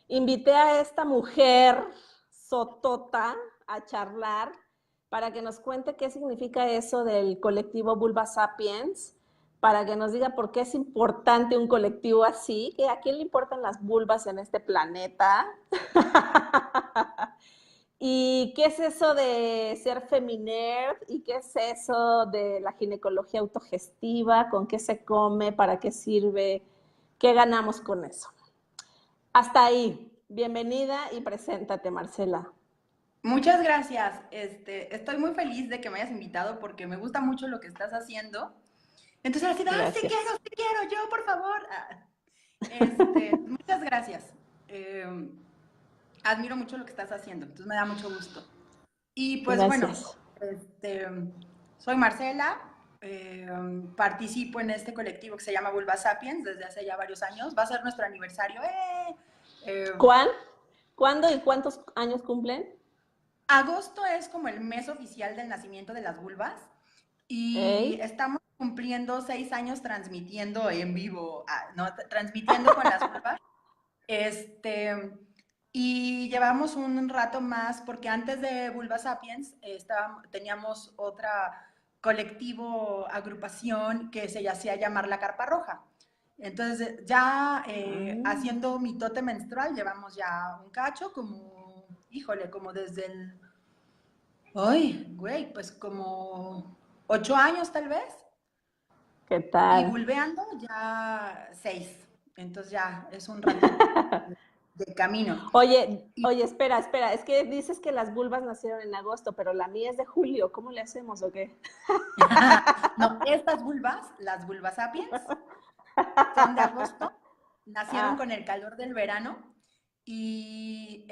Invité a esta mujer sotota a charlar para que nos cuente qué significa eso del colectivo Vulva Sapiens, para que nos diga por qué es importante un colectivo así, que a quién le importan las vulvas en este planeta. ¿Y qué es eso de ser feminerd? ¿Y qué es eso de la ginecología autogestiva? ¿Con qué se come? ¿Para qué sirve? ¿Qué ganamos con eso? Hasta ahí. Bienvenida y preséntate, Marcela. Muchas gracias. Estoy muy feliz de que me hayas invitado porque me gusta mucho lo que estás haciendo. Entonces, así, Gracias. sí quiero, yo, por favor. Muchas gracias. Eh, Admiro mucho lo que estás haciendo, entonces me da mucho gusto. Y pues bueno, Gracias. este, soy Marcela, participo en este colectivo que se llama Vulva Sapiens desde hace ya varios años. Va a ser nuestro aniversario. Eh, ¿Cuán? ¿Cuándo y cuántos años cumplen? Agosto es como el mes oficial del nacimiento de las vulvas y ¿Eh? estamos cumpliendo 6 años transmitiendo en vivo, no, transmitiendo con las vulvas. Este, y llevamos un rato más porque antes de Vulva Sapiens teníamos otra colectivo, agrupación que se hacía llamar La Carpa Roja. Entonces ya Ah, haciendo mitote menstrual llevamos ya un cacho como, híjole, como desde el ay, güey, pues como 8 años tal vez. ¿qué Y tal? vulveando ya 6. Entonces ya es un ratito de camino. Y Oye, espera, espera. Es que dices que las vulvas nacieron en agosto, pero la mía es de julio. ¿Cómo le hacemos o qué? no, estas vulvas, las vulvas sapiens, son de agosto, nacieron Ah, con el calor del verano. Y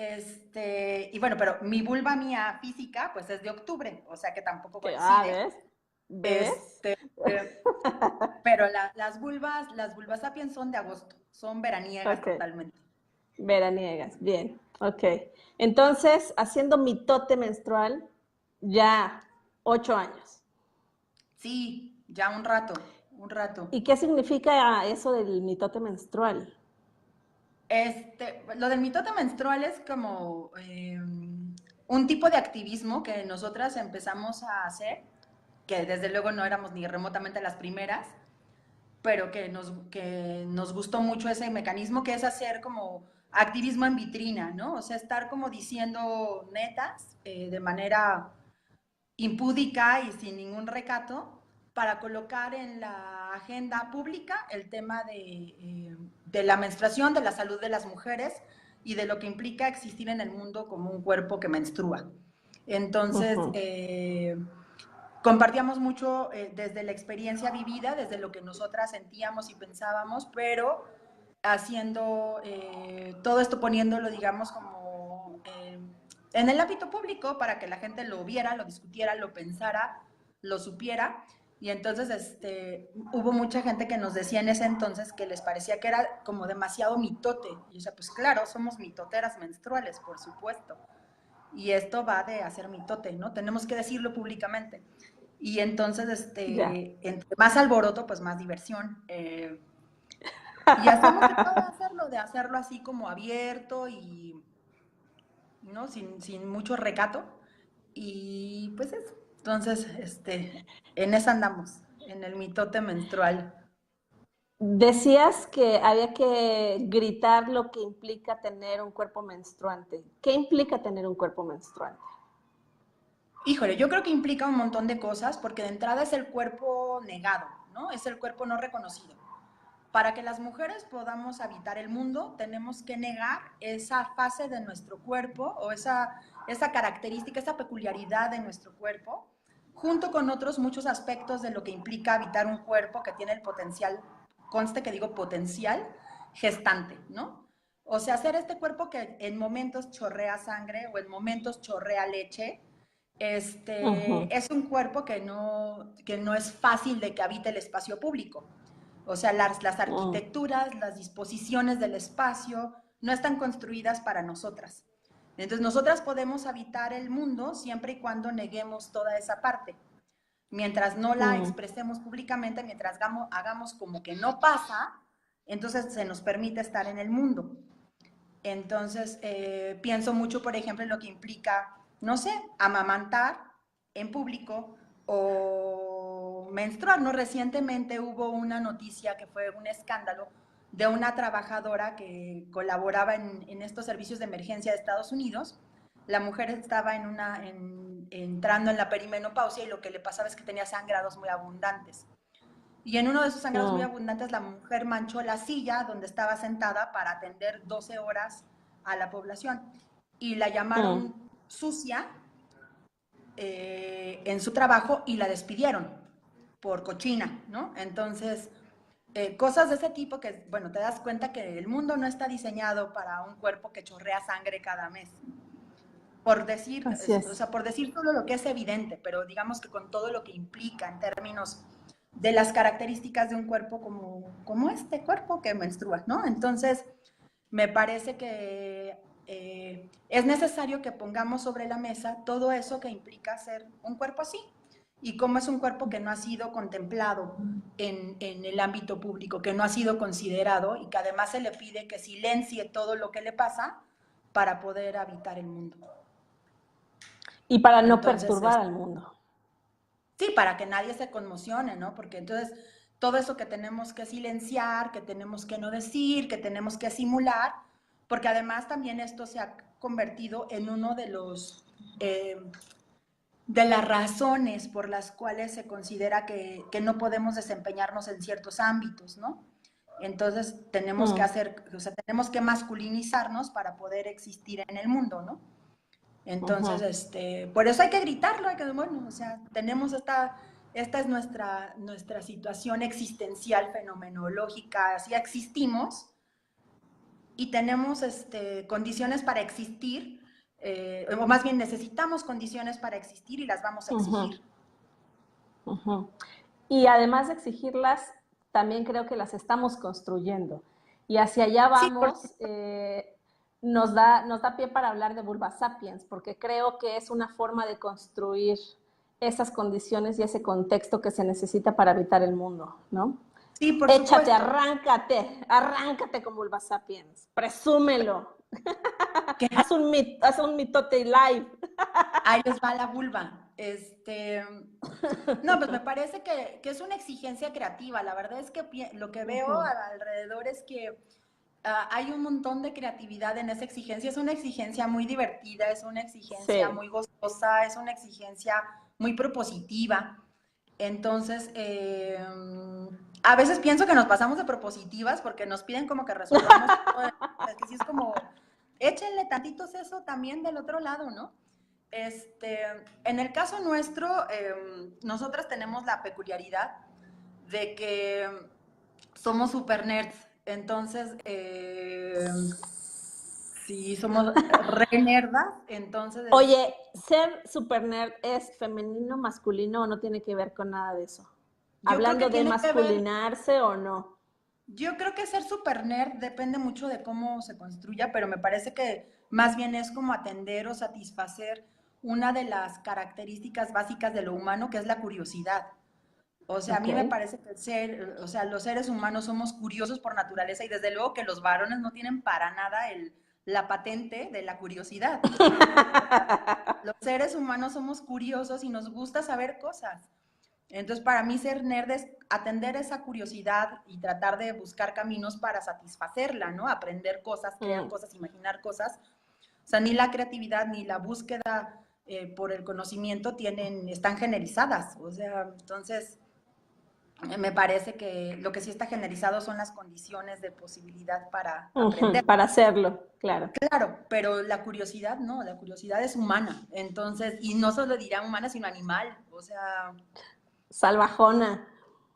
bueno, pero mi vulva mía física, pues es de octubre, o sea que tampoco coincide. ¿ves? ¿Ves? Este, pero las vulvas sapiens son de agosto, son veraniegas Ok. totalmente. Veraniegas, bien, ok. Entonces, haciendo mitote menstrual ya 8 años. Sí, ya un rato, un rato. ¿Y qué significa eso del mitote menstrual? Lo del mitote menstrual es como un tipo de activismo que nosotras empezamos a hacer, que desde luego no éramos ni remotamente las primeras, pero que nos gustó mucho ese mecanismo, que es hacer como activismo en vitrina, ¿no? O sea, estar como diciendo netas de manera impúdica y sin ningún recato para colocar en la agenda pública el tema de la menstruación, de la salud de las mujeres y de lo que implica existir en el mundo como un cuerpo que menstrua. Entonces, Ujú. compartíamos mucho desde la experiencia vivida, desde lo que nosotras sentíamos y pensábamos, pero haciendo todo esto, poniéndolo, digamos, como en el ámbito público para que la gente lo viera, lo discutiera, lo pensara, lo supiera. Y entonces hubo mucha gente que nos decía en ese entonces que les parecía que era como demasiado mitote. Y yo decía, pues claro, somos mitoteras menstruales, por supuesto. Y esto va de hacer mitote, ¿no? Tenemos que decirlo públicamente. Y entonces, Ya. entre más alboroto, pues más diversión. Y hacemos de hacerlo así como abierto y, ¿no? Sin mucho recato. Y pues eso. Entonces, en esa andamos, en el mitote menstrual. Decías que había que gritar lo que implica tener un cuerpo menstruante. ¿Qué implica tener un cuerpo menstruante? Híjole, yo creo que implica un montón de cosas, porque de entrada es el cuerpo negado, ¿no? Es el cuerpo no reconocido. Para que las mujeres podamos habitar el mundo, tenemos que negar esa fase de nuestro cuerpo o esa característica, esa peculiaridad de nuestro cuerpo, junto con otros muchos aspectos de lo que implica habitar un cuerpo que tiene el potencial, conste que digo potencial, gestante, ¿no? O sea, hacer este cuerpo que en momentos chorrea sangre o en momentos chorrea leche, Ujú. es un cuerpo que no es fácil de que habite el espacio público. O sea, las Mm. arquitecturas, las disposiciones del espacio no están construidas para nosotras. Entonces, nosotras podemos habitar el mundo siempre y cuando neguemos toda esa parte. Mientras no la Mm. expresemos públicamente, mientras hagamos como que no pasa, entonces se nos permite estar en el mundo. Entonces, pienso mucho, por ejemplo, en lo que implica, no sé, amamantar en público o menstruar, ¿no? Recientemente hubo una noticia que fue un escándalo de una trabajadora que colaboraba en estos servicios de emergencia de Estados Unidos. La mujer estaba entrando en la perimenopausia y lo que le pasaba es que tenía sangrados muy abundantes. Y en uno de esos sangrados muy abundantes, la mujer manchó la silla donde estaba sentada para atender 12 horas a la población. Y la llamaron sucia en su trabajo y la despidieron por cochina, ¿no? Entonces, cosas de ese tipo que, bueno, te das cuenta que el mundo no está diseñado para un cuerpo que chorrea sangre cada mes. Por decir, Así o es. sea, por decir solo lo que es evidente, pero digamos que con todo lo que implica en términos de las características de un cuerpo como este cuerpo que menstrua, ¿no? Entonces, me parece que es necesario que pongamos sobre la mesa todo eso que implica ser un cuerpo así y cómo es un cuerpo que no ha sido contemplado en el ámbito público, que no ha sido considerado y que además se le pide que silencie todo lo que le pasa para poder habitar el mundo. Y para no Entonces, perturbar al mundo. sí, para que nadie se conmocione, ¿no? Porque entonces todo eso que tenemos que silenciar, que tenemos que no decir, que tenemos que simular, porque además también esto se ha convertido en uno de las razones por las cuales se considera que no podemos desempeñarnos en ciertos ámbitos, ¿no? Entonces tenemos que tenemos que masculinizarnos para poder existir en el mundo, ¿no? Entonces, por eso hay que gritarlo, bueno, o sea, tenemos esta es nuestra situación existencial, fenomenológica, así existimos y tenemos condiciones para existir, o más bien necesitamos condiciones para existir y las vamos a exigir. Y además de exigirlas, también creo que las estamos construyendo. Y hacia allá Sí, vamos, nos da pie para hablar de Vulva Sapiens, porque creo que es una forma de construir esas condiciones y ese contexto que se necesita para habitar el mundo, ¿no? sí, por Échate, supuesto. arráncate con Vulva Sapiens, presúmelo. ¿Qué? Haz un mitote live. Ahí les va la vulva. No, pues me parece que es una exigencia creativa. La verdad es que lo que veo alrededor es que hay un montón de creatividad en esa exigencia. Es una exigencia muy divertida, es una exigencia muy gozosa, es una exigencia muy propositiva. Entonces, a veces pienso que nos pasamos de propositivas porque nos piden como que resolvamos todo. Que sí es como, échenle tantitos eso también del otro lado, ¿no? En el caso nuestro, nosotras tenemos la peculiaridad de que somos super nerds. Entonces, sí, somos re nerdas. Entonces, Oye, ¿ser super nerd es femenino, masculino o no tiene que ver con nada de eso? yo creo que ¿Hablando de tiene que ver. masculinarse o no? Yo creo que ser super nerd depende mucho de cómo se construya, pero me parece que más bien es como atender o satisfacer una de las características básicas de lo humano, que es la curiosidad. O sea, a mí me Ok. parece que o sea, los seres humanos somos curiosos por naturaleza y desde luego que los varones no tienen para nada la patente de la curiosidad. Los seres humanos somos curiosos y nos gusta saber cosas. Entonces, para mí ser nerd es atender esa curiosidad y tratar de buscar caminos para satisfacerla, ¿no? Aprender cosas, crear cosas, imaginar cosas. O sea, ni la creatividad ni la búsqueda por el conocimiento están generizadas. O sea, entonces, me parece que lo que sí está generalizado son las condiciones de posibilidad para aprender. Para hacerlo, claro. Claro, pero la curiosidad no, la curiosidad es humana. Entonces, y no solo dirá humana, sino animal. O sea, Salvajona.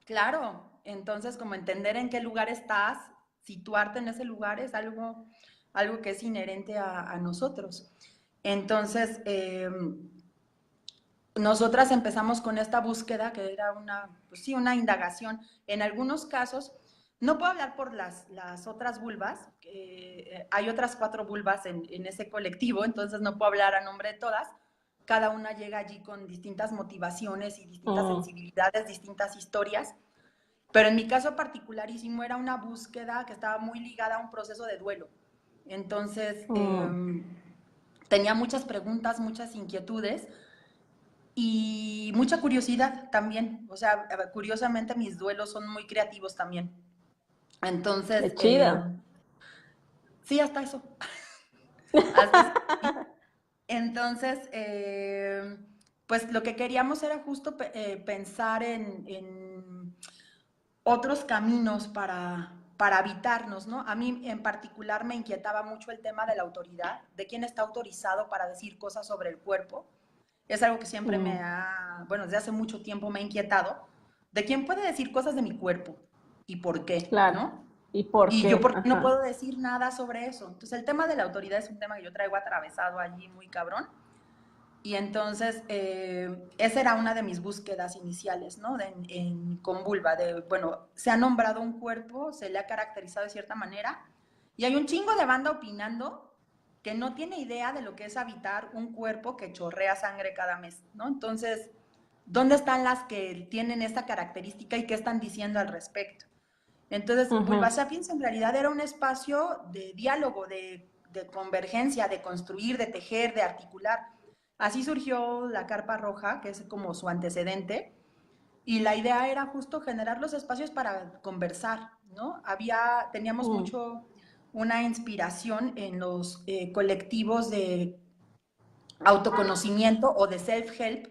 claro, entonces como entender en qué lugar estás, situarte en ese lugar es algo que es inherente a nosotros. Entonces, nosotras empezamos con esta búsqueda que era pues sí, una indagación. En algunos casos, no puedo hablar por las otras vulvas, hay otras 4 vulvas en ese colectivo, entonces no puedo hablar a nombre de todas. Cada una llega allí con distintas motivaciones y distintas sensibilidades, distintas historias. Pero en mi caso particularísimo era una búsqueda que estaba muy ligada a un proceso de duelo. Entonces, Mm, tenía muchas preguntas, muchas inquietudes y mucha curiosidad también. O sea, curiosamente mis duelos son muy creativos también. qué Entonces, chido. sí, hasta eso. Hasta eso. Entonces, pues lo que queríamos era justo pensar en otros caminos para habitarnos, ¿no? A mí en particular me inquietaba mucho el tema de la autoridad, de quién está autorizado para decir cosas sobre el cuerpo. Es algo que siempre Mm, bueno, desde hace mucho tiempo me ha inquietado, de quién puede decir cosas de mi cuerpo y por qué, claro. ¿no? ¿Y por Y yo qué? por qué no Ajá. puedo decir nada sobre eso. Entonces el tema de la autoridad es un tema que yo traigo atravesado allí muy cabrón. Y entonces, esa era una de mis búsquedas iniciales, ¿no? Con vulva, de, bueno, se ha nombrado un cuerpo, se le ha caracterizado de cierta manera, y hay un chingo de banda opinando que no tiene idea de lo que es habitar un cuerpo que chorrea sangre cada mes, ¿no? Entonces, ¿dónde están las que tienen esta característica y qué están diciendo al respecto? Entonces, Vulva Ujú, Sapiens en realidad era un espacio de diálogo, de convergencia, de construir, de tejer, de articular. Así surgió la Carpa Roja, que es como su antecedente, y la idea era justo generar los espacios para conversar, ¿no? Teníamos mm, mucho una inspiración en los colectivos de autoconocimiento o de self-help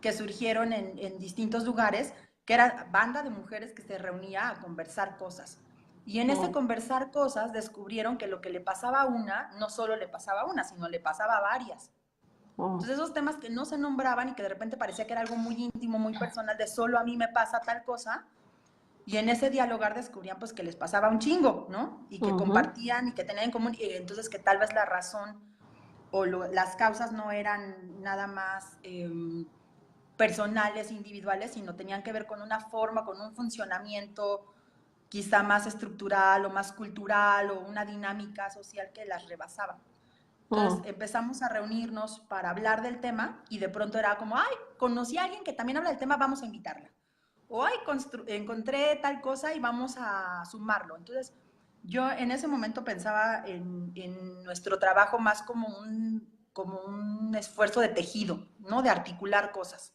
que surgieron en distintos lugares, que era banda de mujeres que se reunía a conversar cosas. Y en ese mm, conversar cosas descubrieron que lo que le pasaba a una, no solo le pasaba a una, sino le pasaba a varias. mm, Entonces esos temas que no se nombraban y que de repente parecía que era algo muy íntimo, muy personal, de solo a mí me pasa tal cosa, y en ese dialogar descubrían pues que les pasaba un chingo, ¿no? Y que ujú, compartían y que tenían en común, y entonces que tal vez la razón o las causas no eran nada más personales, individuales, sino tenían que ver con una forma, con un funcionamiento quizá más estructural o más cultural o una dinámica social que las rebasaba. Entonces mm. empezamos a reunirnos para hablar del tema y de pronto era como, ay, conocí a alguien que también habla del tema, vamos a invitarla. O, ay, encontré tal cosa y vamos a sumarlo. Entonces yo en ese momento pensaba en nuestro trabajo más como un esfuerzo de tejido, ¿no? De articular cosas.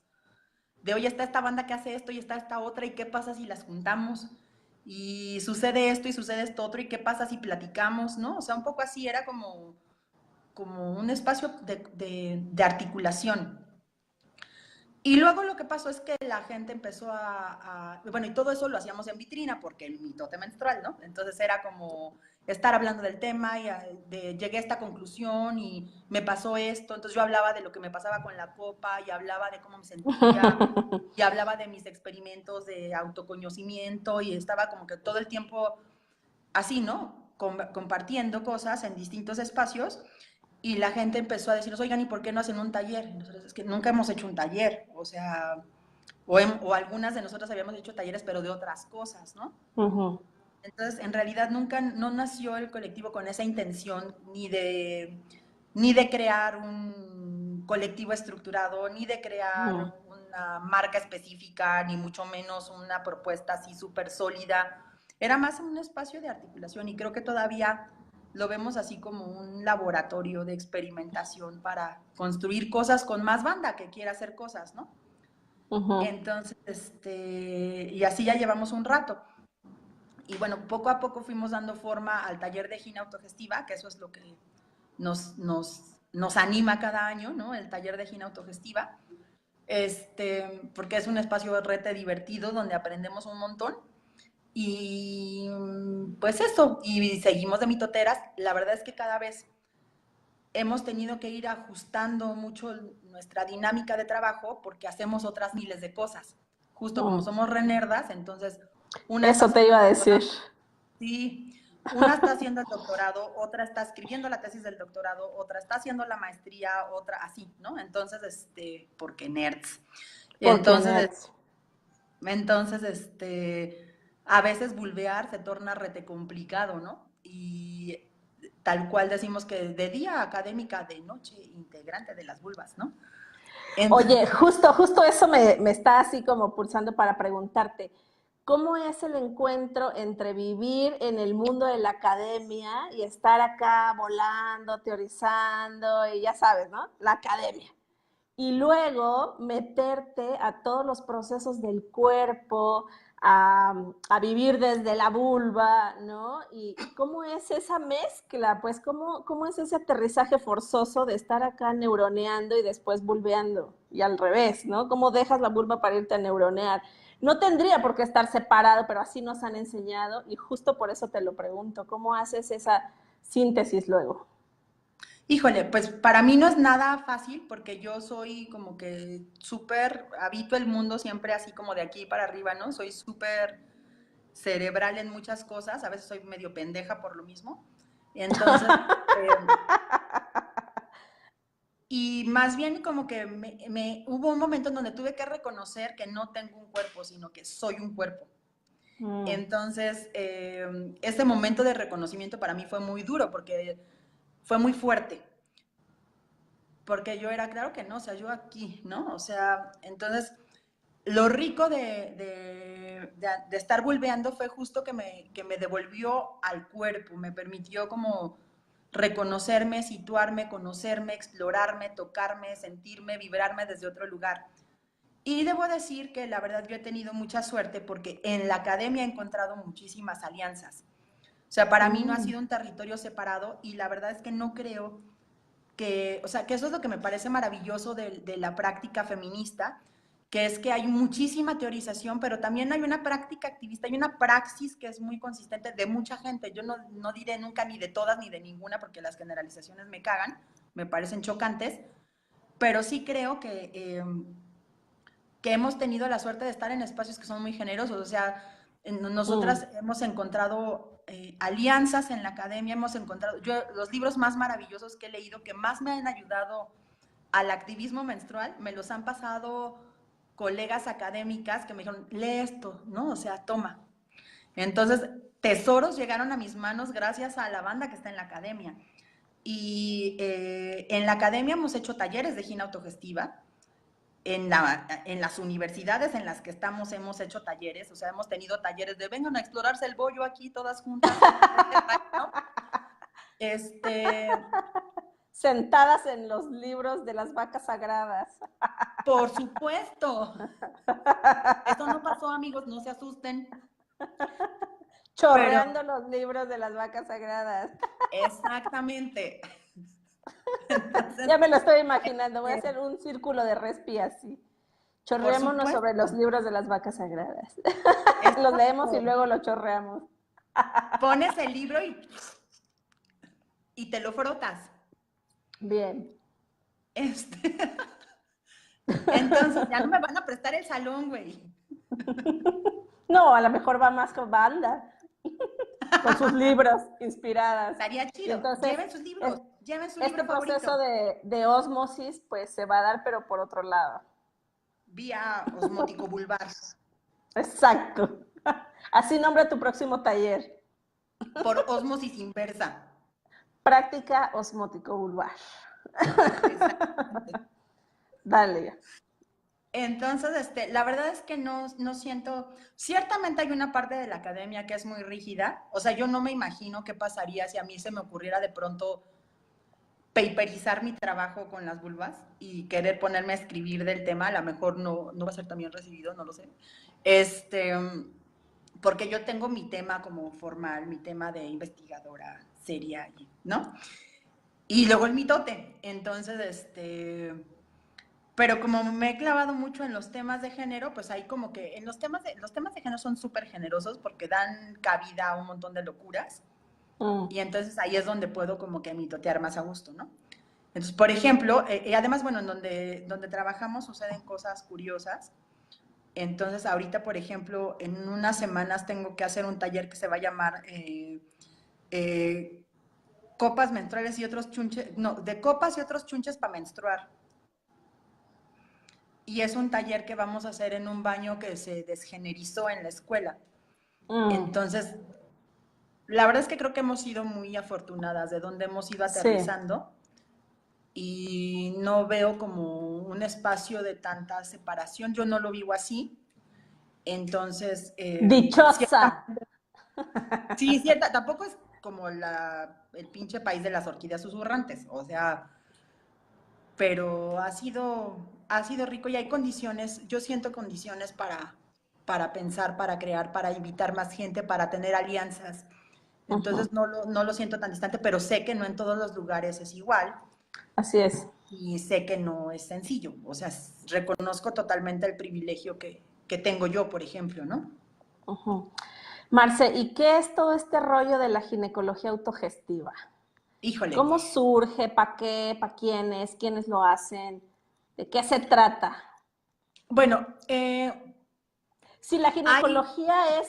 De hoy está esta banda que hace esto y está esta otra y qué pasa si las juntamos y sucede esto y sucede esto otro y qué pasa si platicamos, ¿no? O sea, un poco así era como un espacio de articulación. Y luego lo que pasó es que la gente empezó bueno, y todo eso lo hacíamos en vitrina porque el mitote menstrual, ¿no? Entonces era como estar hablando del tema y llegué a esta conclusión y me pasó esto, entonces yo hablaba de lo que me pasaba con la copa y hablaba de cómo me sentía y hablaba de mis experimentos de autoconocimiento y estaba como que todo el tiempo así, ¿no? Compartiendo cosas en distintos espacios y la gente empezó a decirnos, oigan, ¿y por qué no hacen un taller? Y nosotros, es que nunca hemos hecho un taller, o sea, o algunas de nosotras habíamos hecho talleres, pero de otras cosas, ¿no? Ujú, Entonces, en realidad nunca no nació el colectivo con esa intención ni de crear un colectivo estructurado, ni de mm. crear una marca específica, ni mucho menos una propuesta así súper sólida. Era más un espacio de articulación y creo que todavía lo vemos así como un laboratorio de experimentación para construir cosas con más banda que quiera hacer cosas, ¿no? Ujú. Entonces, y así ya llevamos un rato. Y bueno, poco a poco fuimos dando forma al taller de gina autogestiva, que eso es lo que nos anima cada año, ¿no? El taller de gina autogestiva, porque es un espacio rete divertido donde aprendemos un montón. Y pues eso, y seguimos de mitoteras. La verdad es que cada vez hemos tenido que ir ajustando mucho nuestra dinámica de trabajo porque hacemos otras miles de cosas. Justo como Mm. somos renerdas, entonces una está Eso te haciendo iba el a decir. doctorado. Sí, una está haciendo el doctorado, otra está escribiendo la tesis del doctorado, otra está haciendo la maestría, otra así, ¿no? Entonces, porque nerds. Porque Entonces, nerds. a veces vulvear se torna rete complicado, ¿no? Y tal cual decimos que de día académica, de noche integrante de las vulvas, ¿no? Oye, Entonces, justo eso me está así como pulsando para preguntarte. ¿Cómo es el encuentro entre vivir en el mundo de la academia y estar acá volando, teorizando y ya sabes, ¿no? La academia. Y luego meterte a todos los procesos del cuerpo, a vivir desde la vulva, ¿no? Y cómo es esa mezcla, pues cómo es ese aterrizaje forzoso de estar acá neuroneando y después vulveando, y al revés, ¿no? ¿Cómo dejas la vulva para irte a neuronear? No tendría por qué estar separado, pero así nos han enseñado y justo por eso te lo pregunto, ¿cómo haces esa síntesis luego? Híjole, pues para mí no es nada fácil porque yo soy como que súper, habito el mundo siempre así como de aquí para arriba, ¿no? Soy súper cerebral en muchas cosas, a veces soy medio pendeja por lo mismo. Entonces, eh, y más bien como que hubo un momento en donde tuve que reconocer que no tengo un cuerpo, sino que soy un cuerpo. Mm, Entonces, ese momento de reconocimiento para mí fue muy duro porque fue muy fuerte. Porque yo era, claro que no, o sea, yo aquí, ¿no? O sea, entonces, lo rico de estar vulveando fue justo que me devolvió al cuerpo, me permitió como reconocerme, situarme, conocerme, explorarme, tocarme, sentirme, vibrarme desde otro lugar. Y debo decir que la verdad yo he tenido mucha suerte porque en la academia he encontrado muchísimas alianzas. O sea, para mí no ha mm, sido un territorio separado y la verdad es que no creo que, o sea, que eso es lo que me parece maravilloso de la práctica feminista, que es que hay muchísima teorización, pero también hay una práctica activista, hay una praxis que es muy consistente de mucha gente. Yo no diré nunca ni de todas ni de ninguna, porque las generalizaciones me cagan, me parecen chocantes, pero sí creo que hemos tenido la suerte de estar en espacios que son muy generosos. O sea, mm. nosotras hemos encontrado alianzas en la academia, hemos encontrado, yo los libros más maravillosos que he leído, que más me han ayudado al activismo menstrual, me los han pasado colegas académicas que me dijeron, lee esto, ¿no? O sea, toma. Entonces, tesoros llegaron a mis manos gracias a la banda que está en la academia. Y en la academia hemos hecho talleres de gina autogestiva, en las universidades en las que estamos hemos hecho talleres, o sea, hemos tenido talleres de vengan a explorarse el bollo aquí todas juntas, ¿no? Este, Sentadas en los libros de las vacas sagradas. por supuesto, esto no pasó, amigos, no se asusten, pero Chorreando los libros de las vacas sagradas. exactamente. Entonces, Ya me lo estoy imaginando. Voy a eh, hacer un círculo de respi así. por Chorreémonos sobre los supuesto, libros de las vacas sagradas. Los leemos y exacto. luego los chorreamos. Pones el libro y te lo frotas. Bien. Este, entonces, ya no me van a prestar el salón, güey. No, a lo mejor va más con banda, con sus libros inspiradas. Estaría Y chido. entonces, es- Lleven su este libro proceso favorito. de ósmosis, pues se va a dar, pero por otro lado. Vía osmótico vulvar. Exacto. Así nombra tu próximo taller. Por osmosis inversa. Práctica osmótico vulvar. Exactamente. Dale. Entonces, la verdad es que no siento, ciertamente hay una parte de la academia que es muy rígida, o sea, yo no me imagino qué pasaría si a mí se me ocurriera de pronto paperizar mi trabajo con las vulvas y querer ponerme a escribir del tema, a lo mejor no va a ser también recibido, no lo sé. Este, porque yo tengo mi tema como formal, mi tema de investigadora seria, ¿no? Y luego el mitote. Entonces, pero como me he clavado mucho en los temas de género, pues ahí como que en los temas de género son súper generosos porque dan cabida a un montón de locuras. Mm. Y entonces ahí es donde puedo como que mitotear más a gusto, ¿no? Entonces, por ejemplo, y además, bueno, en donde trabajamos suceden cosas curiosas. Entonces, ahorita, por ejemplo, en unas semanas tengo que hacer un taller que se va a llamar eh, copas menstruales y otros chunches, no, de copas y otros chunches para menstruar. Y es un taller que vamos a hacer en un baño que se desgenerizó en la escuela. Mm. Entonces, la verdad es que creo que hemos sido muy afortunadas de donde hemos ido Sí. aterrizando y no veo como un espacio de tanta separación. Yo no lo vivo así. Entonces, Dichosa. sí, cierta, tampoco es como el pinche país de las orquídeas susurrantes, o sea, pero ha sido rico y hay condiciones, yo siento condiciones para pensar, para crear, para invitar más gente, para tener alianzas. Entonces Ujú. no lo siento tan distante, pero sé que no en todos los lugares es igual Así es. y sé que no es sencillo. O sea, reconozco totalmente el privilegio que tengo yo, por ejemplo, ¿no? Ujú. Marce, ¿y qué es todo este rollo de la ginecología autogestiva? Híjole. ¿Cómo surge? ¿Para qué? ¿Para quiénes? ¿Quiénes lo hacen? ¿De qué se trata? Bueno, Si la hay, ginecología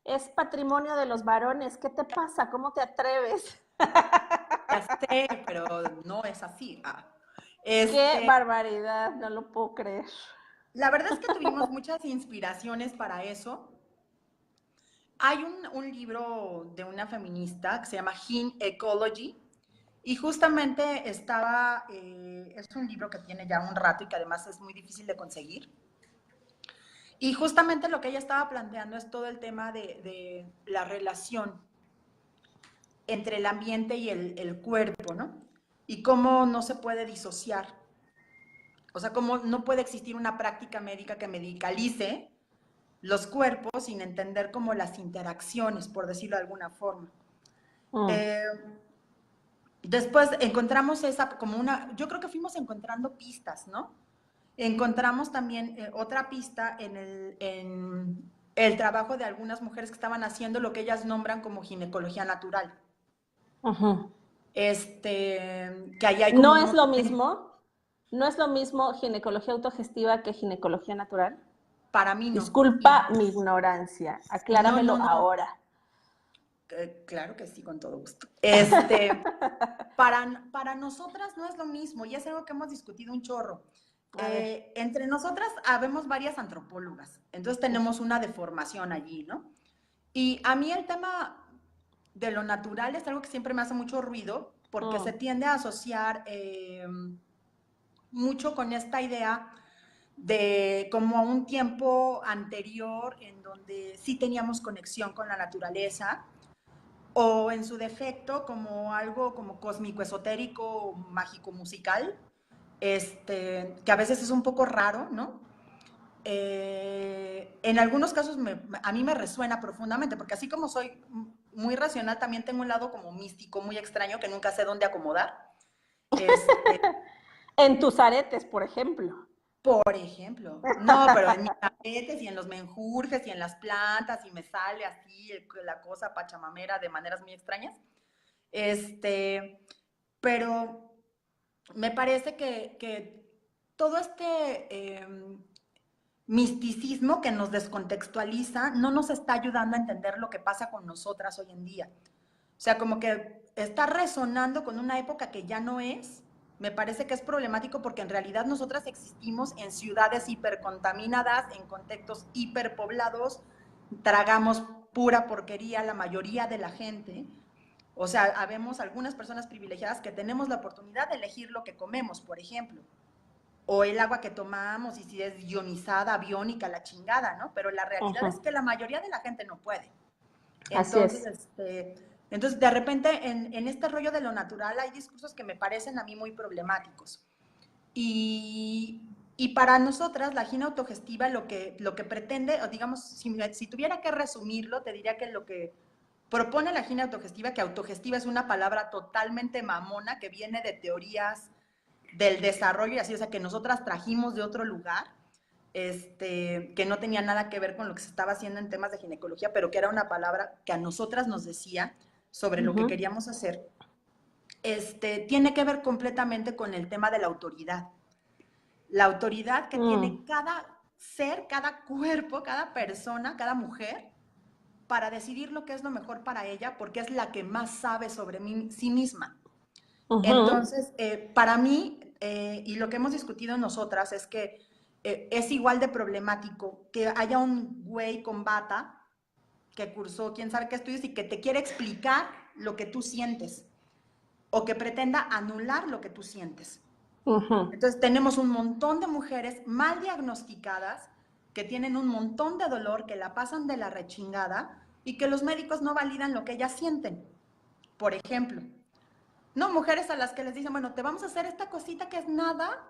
es patrimonio de los varones, ¿qué te pasa? ¿Cómo te atreves? ya sé, pero no es así. ¡Qué Este, barbaridad! No lo puedo creer. la verdad es que tuvimos muchas inspiraciones para eso. Hay un libro de una feminista que se llama Gyn Ecology y justamente es un libro que tiene ya un rato y que además es muy difícil de conseguir. Y justamente lo que ella estaba planteando es todo el tema de la relación entre el ambiente y el cuerpo, ¿no? Y cómo no se puede disociar. O sea, cómo no puede existir una práctica médica que medicalice los cuerpos sin entender como las interacciones, por decirlo de alguna forma. Mm. Eh, Después encontramos esa como yo creo que fuimos encontrando pistas, ¿no? Encontramos también otra pista en el trabajo de algunas mujeres que estaban haciendo lo que ellas nombran como ginecología natural. Ujú. Que ahí hay como No un es lo montón, mismo, no es lo mismo ginecología autogestiva que ginecología natural. para mí no. Disculpa mi ignorancia, No, acláramelo no, no. ahora. Claro que sí, con todo gusto. Para nosotras no es lo mismo y es algo que hemos discutido un chorro. A ver. Entre nosotras habemos varias antropólogas, entonces tenemos una deformación allí, ¿no? Y a mí el tema de lo natural es algo que siempre me hace mucho ruido porque se Mm, tiende a asociar mucho con esta idea de como un tiempo anterior en donde sí teníamos conexión con la naturaleza o en su defecto como algo como cósmico, esotérico, mágico, musical, que a veces es un poco raro, ¿no? En algunos casos a mí me resuena profundamente, porque así como soy muy racional, también tengo un lado como místico, muy extraño, que nunca sé dónde acomodar. Este, En tus aretes, por ejemplo. por ejemplo, no, pero en mis tapetes y en los menjurjes y en las plantas y me sale así la cosa pachamamera de maneras muy extrañas. Pero me parece que todo misticismo que nos descontextualiza no nos está ayudando a entender lo que pasa con nosotras hoy en día. O sea, como que está resonando con una época que ya no es. Me parece que es problemático porque en realidad nosotras existimos en ciudades hipercontaminadas, en contextos hiperpoblados, tragamos pura porquería la mayoría de la gente. O sea, habemos algunas personas privilegiadas que tenemos la oportunidad de elegir lo que comemos, por ejemplo, o el agua que tomamos y si es ionizada, biónica, la chingada, ¿no? Pero la realidad Ujú. es que la mayoría de la gente no puede. Así Entonces, es. entonces de repente en este rollo de lo natural hay discursos que me parecen a mí muy problemáticos. Y para nosotras la gina autogestiva lo que pretende, o digamos, si tuviera que resumirlo, te diría que lo que propone la gina autogestiva, que autogestiva es una palabra totalmente mamona que viene de teorías del desarrollo y así, o sea, que nosotras trajimos de otro lugar, que no tenía nada que ver con lo que se estaba haciendo en temas de ginecología, pero que era una palabra que a nosotras nos decía sobre lo que Ujú. queríamos hacer, tiene que ver completamente con el tema de la autoridad. La autoridad que Mm, tiene cada ser, cada cuerpo, cada persona, cada mujer, para decidir lo que es lo mejor para ella, porque es la que más sabe sobre sí misma. ujú. Entonces, para mí, y lo que hemos discutido nosotras es que es igual de problemático que haya un güey con bata que cursó quién sabe qué estudios y que te quiere explicar lo que tú sientes o que pretenda anular lo que tú sientes. Ujú. Entonces tenemos un montón de mujeres mal diagnosticadas que tienen un montón de dolor, que la pasan de la rechingada y que los médicos no validan lo que ellas sienten. Por ejemplo, no, mujeres a las que les dicen, bueno, te vamos a hacer esta cosita que es nada,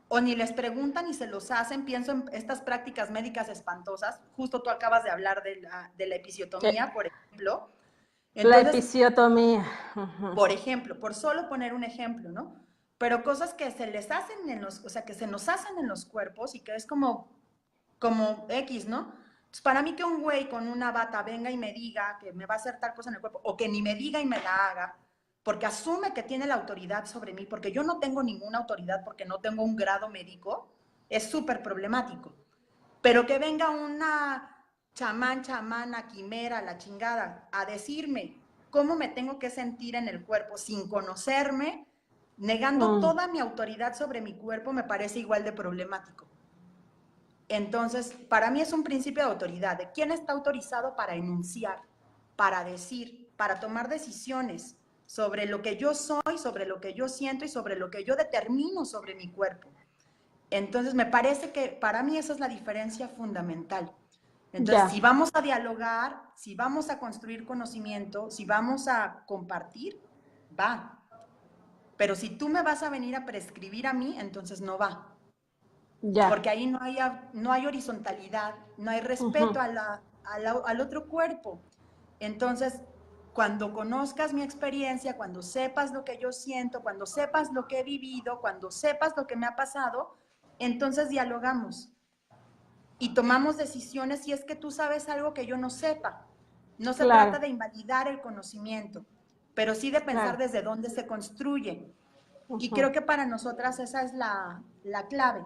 o ni les preguntan ni se los hacen. Pienso en estas prácticas médicas espantosas. Justo tú acabas de hablar de la episiotomía, por ejemplo. La Entonces, episiotomía. por ejemplo, por solo poner un ejemplo, ¿no? Pero cosas que se les hacen o sea, que se nos hacen en los cuerpos y que es como X, ¿no? Entonces, para mí que un güey con una bata venga y me diga que me va a hacer tal cosa en el cuerpo, o que ni me diga y me la haga, porque asume que tiene la autoridad sobre mí, porque yo no tengo ninguna autoridad, porque no tengo un grado médico, es súper problemático. Pero que venga una chamana, quimera, la chingada, a decirme cómo me tengo que sentir en el cuerpo sin conocerme, negando toda mi autoridad sobre mi cuerpo, me parece igual de problemático. Entonces, para mí es un principio de autoridad, de quién está autorizado para enunciar, para decir, para tomar decisiones sobre lo que yo soy, sobre lo que yo siento y sobre lo que yo determino sobre mi cuerpo. Entonces, me parece que para mí esa es la diferencia fundamental. Entonces, si vamos a dialogar, si vamos a construir conocimiento, si vamos a compartir, va. Pero si tú me vas a venir a prescribir a mí, entonces no va. Ya. Porque ahí no hay horizontalidad, no hay respeto al otro cuerpo. Entonces, cuando conozcas mi experiencia, cuando sepas lo que yo siento, cuando sepas lo que he vivido, cuando sepas lo que me ha pasado, entonces dialogamos y tomamos decisiones si es que tú sabes algo que yo no sepa. No se trata de invalidar el conocimiento, pero sí de pensar desde dónde se construye. Y creo que para nosotras esa es la clave.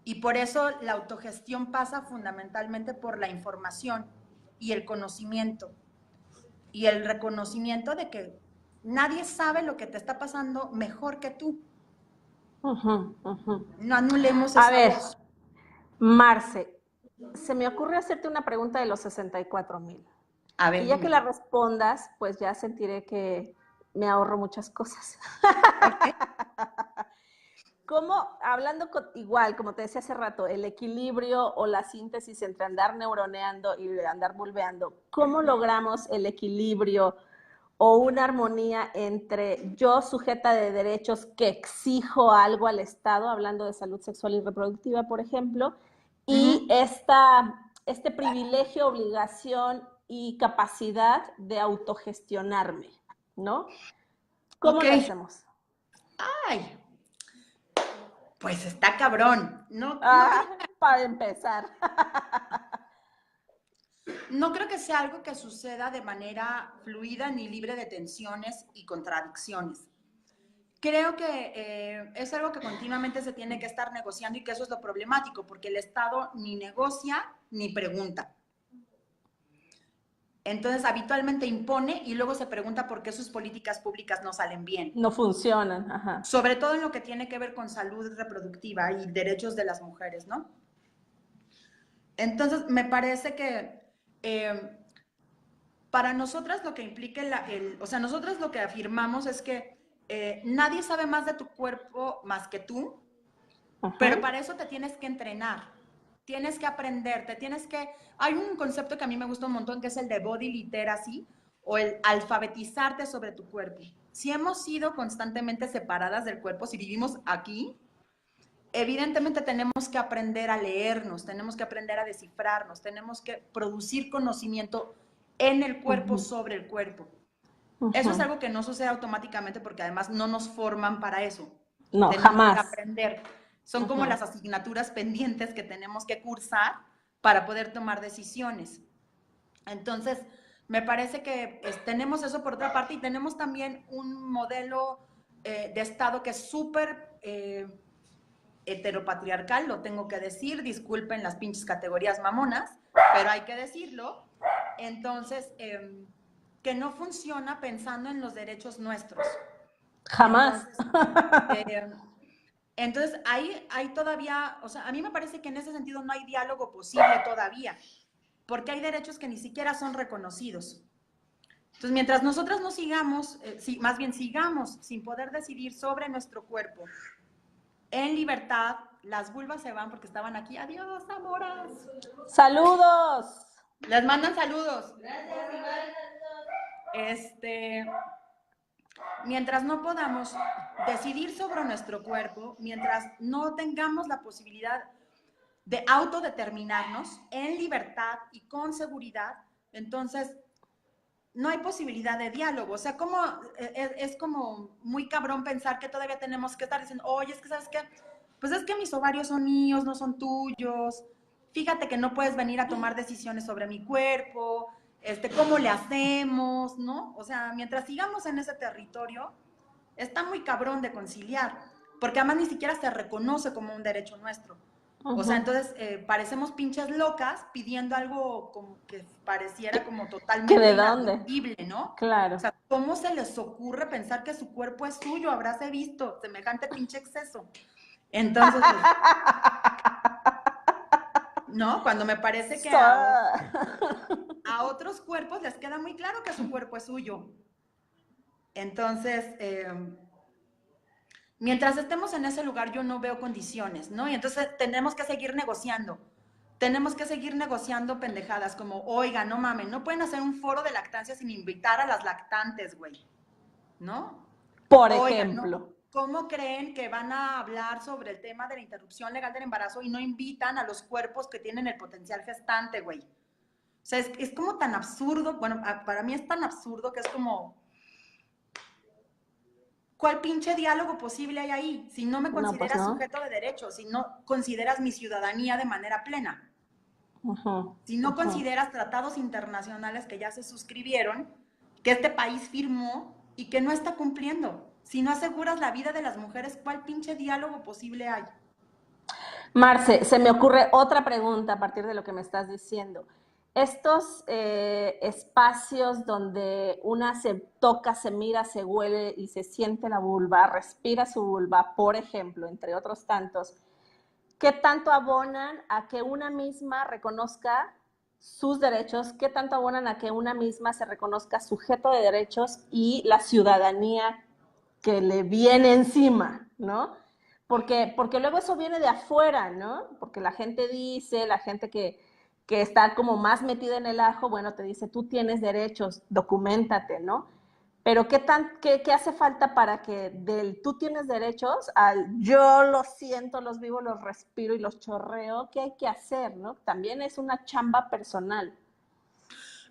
Y por eso la autogestión pasa fundamentalmente por la información y el conocimiento. Y el reconocimiento de que nadie sabe lo que te está pasando mejor que tú. No anulemos esa voz. Marce, se me ocurre hacerte una pregunta de los 64,000. A ver, y ya dime. Que la respondas, pues ya sentiré que me ahorro muchas cosas. Okay. ¿Cómo, hablando igual, como te decía hace rato, el equilibrio o la síntesis entre andar neuroneando y andar bulbeando, cómo logramos el equilibrio o una armonía entre yo, sujeta de derechos, que exijo algo al Estado, hablando de salud sexual y reproductiva, por ejemplo, y este privilegio, obligación y capacidad de autogestionarme, ¿no? ¿Cómo lo hacemos? Ay, pues está cabrón. No para empezar. No creo que sea algo que suceda de manera fluida ni libre de tensiones y contradicciones. Creo que es algo que continuamente se tiene que estar negociando y que eso es lo problemático, porque el Estado ni negocia ni pregunta. Entonces, habitualmente impone y luego se pregunta por qué sus políticas públicas no salen bien. No funcionan, ajá. Sobre todo en lo que tiene que ver con salud reproductiva y derechos de las mujeres, ¿no? Entonces, me parece que para nosotras lo que implica o sea, nosotras lo que afirmamos es que nadie sabe más de tu cuerpo más que tú, pero para eso te tienes que entrenar, tienes que aprender, hay un concepto que a mí me gusta un montón que es el de body literacy o el alfabetizarte sobre tu cuerpo. Si hemos sido constantemente separadas del cuerpo, si vivimos aquí, evidentemente tenemos que aprender a leernos, tenemos que aprender a descifrarnos, tenemos que producir conocimiento en el cuerpo sobre el cuerpo. Eso es algo que no sucede automáticamente porque además no nos forman para eso. No, tenemos jamás. Que aprender. Son como las asignaturas pendientes que tenemos que cursar para poder tomar decisiones. Entonces, me parece que tenemos eso por otra parte y tenemos también un modelo de Estado que es súper heteropatriarcal, lo tengo que decir, disculpen las pinches categorías mamonas, pero hay que decirlo. Entonces, que no funciona pensando en los derechos nuestros. Jamás. Entonces hay todavía, o sea, a mí me parece que en ese sentido no hay diálogo posible todavía, porque hay derechos que ni siquiera son reconocidos. Entonces, mientras nosotras no sigamos, más bien sigamos sin poder decidir sobre nuestro cuerpo, en libertad. Las vulvas se van porque estaban aquí. Adiós, amoras. ¡Saludos! Les mandan saludos. Mientras no podamos decidir sobre nuestro cuerpo, mientras no tengamos la posibilidad de autodeterminarnos en libertad y con seguridad, entonces no hay posibilidad de diálogo. O sea, es como muy cabrón pensar que todavía tenemos que estar diciendo, oye, es que ¿sabes qué? Pues es que mis ovarios son míos, no son tuyos. Fíjate que no puedes venir a tomar decisiones sobre mi cuerpo. ¿Cómo le hacemos? ¿No? O sea, mientras sigamos en ese territorio, está muy cabrón de conciliar, porque además ni siquiera se reconoce como un derecho nuestro. O sea, entonces parecemos pinches locas pidiendo algo como que pareciera como totalmente ¿Que de dónde? inadmisible, ¿no? Claro. O sea, ¿cómo se les ocurre pensar que su cuerpo es suyo? Habráse visto semejante pinche exceso. Entonces, pues, ¿no? Cuando me parece que a otros cuerpos les queda muy claro que su cuerpo es suyo. Entonces, mientras estemos en ese lugar, yo no veo condiciones, ¿no? Y entonces tenemos que seguir negociando. Tenemos que seguir negociando pendejadas como, oiga, no mamen, no pueden hacer un foro de lactancia sin invitar a las lactantes, güey, ¿no? Por Oigan, ejemplo. ¿no? ¿Cómo creen que van a hablar sobre el tema de la interrupción legal del embarazo y no invitan a los cuerpos que tienen el potencial gestante, güey? O sea, es como tan absurdo, bueno, para mí es tan absurdo que es como, ¿cuál pinche diálogo posible hay ahí? Si no me consideras no. sujeto de derechos, si no consideras mi ciudadanía de manera plena, si no consideras tratados internacionales que ya se suscribieron, que este país firmó y que no está cumpliendo, si no aseguras la vida de las mujeres, ¿cuál pinche diálogo posible hay? Marce, se me ocurre otra pregunta a partir de lo que me estás diciendo. Estos espacios donde una se toca, se mira, se huele y se siente la vulva, respira su vulva, por ejemplo, entre otros tantos, ¿qué tanto abonan a que una misma reconozca sus derechos? ¿Qué tanto abonan a que una misma se reconozca sujeto de derechos y la ciudadanía que le viene encima, ¿no? Porque luego eso viene de afuera, ¿no? Porque la gente dice, la gente que está como más metida en el ajo, bueno, te dice, tú tienes derechos, documentate, ¿no? Pero ¿qué hace falta para que del tú tienes derechos al yo los siento, los vivo, los respiro y los chorreo? ¿Qué hay que hacer, no? También es una chamba personal.